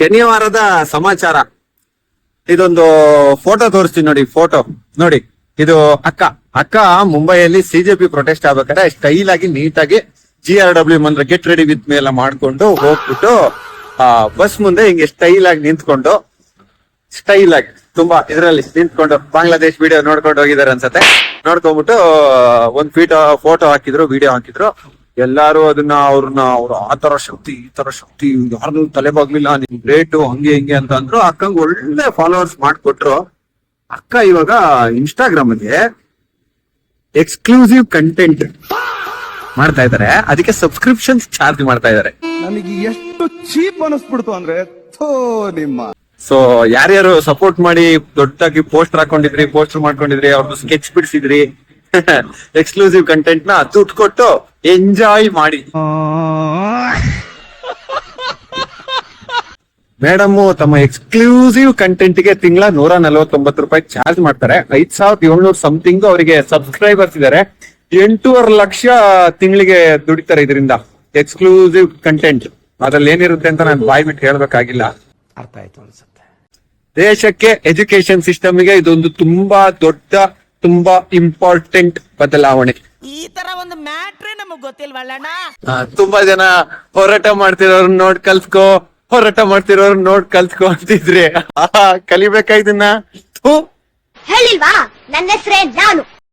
ಶನಿವಾರದ ಸಮಾಚಾರ. ಇದೊಂದು ಫೋಟೋ ತೋರಿಸ್ತೀನಿ ನೋಡಿ. ಫೋಟೋ ನೋಡಿ, ಇದು ಅಕ್ಕ ಮುಂಬೈಯಲ್ಲಿ ಸಿಜೆಪಿ ಪ್ರೊಟೆಸ್ಟ್ ಆಗ್ಬೇಕಾದ್ರೆ ಸ್ಟೈಲ್ ಆಗಿ ನೀಟಾಗಿ GRW ಮಂದ್ರ ಗೆಟ್ ರೆಡಿ ವಿತ್ ಮೇ ಎಲ್ಲ ಮಾಡ್ಕೊಂಡು ಹೋಗ್ಬಿಟ್ಟು ಬಸ್ ಮುಂದೆ ಹಿಂಗೆ ಸ್ಟೈಲ್ ಆಗಿ ನಿಂತ್ಕೊಂಡು, ಸ್ಟೈಲ್ ಆಗಿ ತುಂಬಾ ಇದ್ರಲ್ಲಿ ನಿಂತ್ಕೊಂಡು ಬಾಂಗ್ಲಾದೇಶ್ ವಿಡಿಯೋ ನೋಡ್ಕೊಂಡು ಹೋಗಿದಾರೆ ಅನ್ಸತ್ತೆ. ನೋಡ್ಕೊಂಡ್ಬಿಟ್ಟು ಒಂದ್ ಫೋಟೋ ಹಾಕಿದ್ರು, ವಿಡಿಯೋ ಹಾಕಿದ್ರು. ಎಲ್ಲಾರು ಅದನ್ನ ಅವ್ರು ಆ ತರ ಶಕ್ತಿ ಈ ತರ ಶಕ್ತಿ ಯಾರು ತಲೆ ಬಾಗ್ಲಿಲ್ಲ, ನಿಮ್ ಗ್ರೇಟು ಹಂಗೆ ಹಿಂಗೆ ಅಂತ ಅಂದ್ರು. ಅಕ್ಕಂಗ್ ಒಳ್ಳೆ ಫಾಲೋವರ್ಸ್ ಮಾಡ್ಕೊಟ್ರು. ಅಕ್ಕ ಇವಾಗ ಇನ್ಸ್ಟಾಗ್ರಾಮ್ ಅಲ್ಲಿ ಎಕ್ಸ್ಕ್ಲೂಸಿವ್ ಕಂಟೆಂಟ್ ಮಾಡ್ತಾ ಇದಾರೆ. ಅದಕ್ಕೆ ಸಬ್ಸ್ಕ್ರಿಪ್ಷನ್ ಚಾರ್ಜ್ ಮಾಡ್ತಾ ಇದಾರೆ. ನನಗೆ ಎಷ್ಟು ಚೀಪ್ ಅನಿಸ್ಬಿಡ್ತು ಅಂದ್ರೆ ನಿಮ್ಮ. ಸೊ ಯಾರ್ಯಾರು ಸಪೋರ್ಟ್ ಮಾಡಿ ದೊಡ್ಡದಾಗಿ ಪೋಸ್ಟರ್ ಹಾಕೊಂಡಿದ್ರಿ, ಪೋಸ್ಟರ್ ಮಾಡ್ಕೊಂಡಿದ್ರಿ, ಅವ್ರದ್ದು ಸ್ಕೆಚ್ ಬಿಡಿಸಿದ್ರಿ, ಎಕ್ಸ್ಕ್ಲೂಸಿವ್ ಕಂಟೆಂಟ್ ನ ದುಡ್ಡು ಕೊಟ್ಟು ಎಂಜಾಯ್ ಮಾಡಿ. ಮೇಡಮ್ ತಮ್ಮ ಎಕ್ಸ್ಕ್ಲೂಸಿವ್ ಕಂಟೆಂಟ್ ಗೆ ತಿಂಗಳ 149 ರೂಪಾಯಿ ಚಾರ್ಜ್ ಮಾಡ್ತಾರೆ. 5700 ಸಮಥಿಂಗ್ ಅವರಿಗೆ ಸಬ್ಸ್ಕ್ರೈಬರ್ಸ್ ಇದಾರೆ. 8.5 ಲಕ್ಷ ತಿಂಗಳಿಗೆ ದುಡಿತಾರೆ ಇದರಿಂದ. ಎಕ್ಸ್ಕ್ಲೂಸಿವ್ ಕಂಟೆಂಟ್ ಅದ್ರಲ್ಲಿ ಏನಿರುತ್ತೆ ಅಂತ ನಾನು ಬಾಯ್ ಬಿಟ್ಟು ಹೇಳ್ಬೇಕಾಗಿಲ್ಲ. ಅರ್ಥ ಆಯ್ತು ಅನ್ಸುತ್ತೆ. ದೇಶಕ್ಕೆ ಎಜುಕೇಶನ್ ಸಿಸ್ಟಮ್ಗೆ ಇದೊಂದು ತುಂಬಾ ದೊಡ್ಡ, ತುಂಬಾ ಇಂಪಾರ್ಟೆಂಟ್ ಬದಲಾವಣೆ. ಈ ತರ ಒಂದು ಮ್ಯಾಟ್ರೇ ನಮಗ್ ಗೊತ್ತಿಲ್ವಲ್ಲಣ್ಣ. ತುಂಬಾ ಜನ ಹೋರಾಟ ಮಾಡ್ತಿರೋರು ನೋಡ್ ಕಲ್ತ್ಕೋ, ಹೋರಾಟ ಮಾಡ್ತಿರೋರು ನೋಡ್ ಕಲ್ತ್ಕೋ ಅಂತಿದ್ರೆ ಕಲಿಬೇಕಾ ಇದನ್ನ? ಹೇಳಿಲ್ವಾ ನನ್ನ ಹೆಸರೇ ನಾನು.